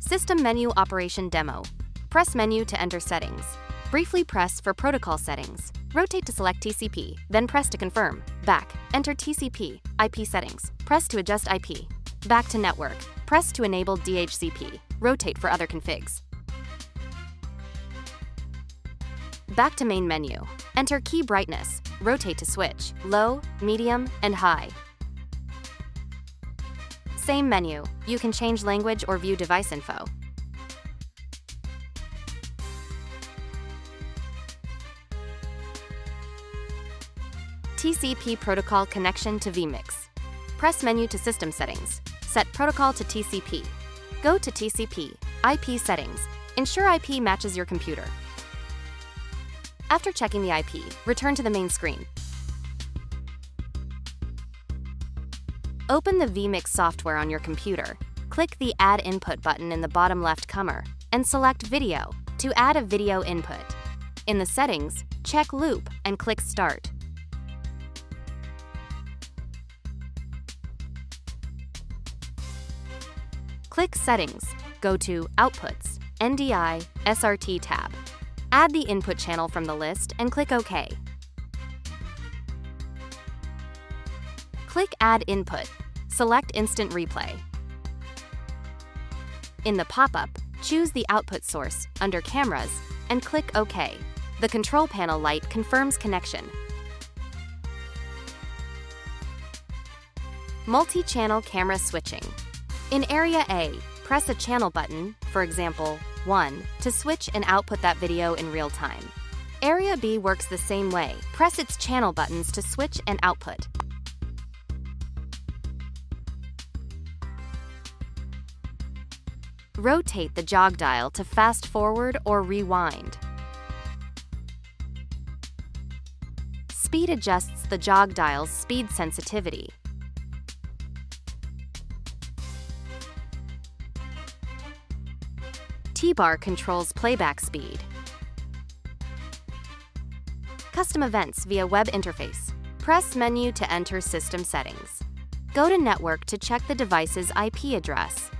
System Menu Operation Demo. Press Menu to enter settings. Briefly press for protocol settings. Rotate to select TCP, then press to confirm. Back, enter TCP, IP settings. Press to adjust IP. Back to network. Press to enable DHCP. Rotate for other configs. Back to main menu. Enter key brightness. Rotate to switch, low, medium, and high. Same menu. You can change language or view device info. TCP protocol connection to vMix. Press menu to System Settings. Set protocol to TCP. Go to TCP, IP settings. Ensure IP matches your computer. After checking the IP, return to the main screen. Open the vMix software on your computer. Click the Add Input button in the bottom left corner and select Video to add a video input. In the settings, check Loop and click Start. Click Settings, go to Outputs, NDI, SRT tab. Add the input channel from the list and click OK. Click Add Input. Select Instant Replay. In the pop-up, choose the output source under Cameras and click OK. The control panel light confirms connection. Multi-channel camera switching. In Area A, press a channel button, for example, 1, to switch and output that video in real time. Area B works the same way. Press its channel buttons to switch and output. Rotate the jog dial to fast forward or rewind. Speed adjusts the jog dial's speed sensitivity. T-Bar controls playback speed. Custom events via web interface. Press menu to enter system settings. Go to network to check the device's IP address.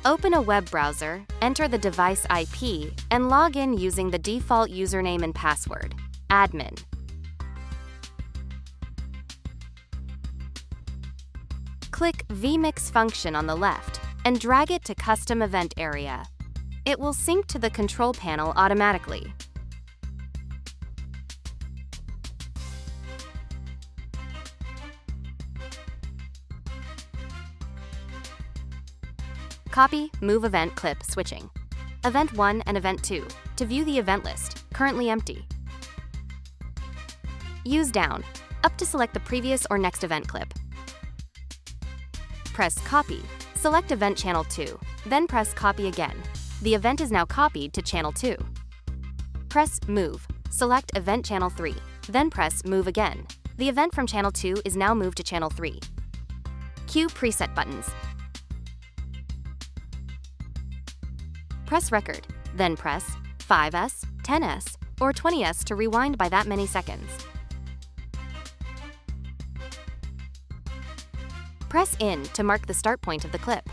Open a web browser, enter the device IP, and log in using the default username and password, admin. Click vMix function on the left and drag it to Custom Event area. It will sync to the control panel automatically. Copy, move event clip switching. Event 1 and Event 2 to view the event list, currently empty. Use down, up to select the previous or next event clip. Press Copy, select Event Channel 2, then press Copy again. The event is now copied to Channel 2. Press Move, select Event Channel 3, then press Move again. The event from Channel 2 is now moved to Channel 3. Cue preset buttons. Press Record, then press 5S, 10S, or 20S to rewind by that many seconds. Press In to mark the start point of the clip.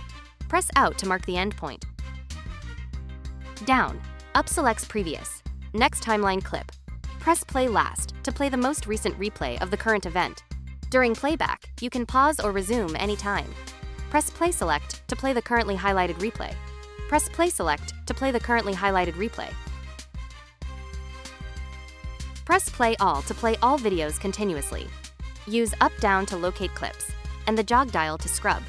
Press Out to mark the end point. Down, up selects previous. Next timeline clip. Press Play Last to play the most recent replay of the current event. During playback, you can pause or resume anytime. Press Play Select to play the currently highlighted replay. Press Play Select to play the currently highlighted replay. Press Play All to play all videos continuously. Use up-down to locate clips, and the jog dial to scrub.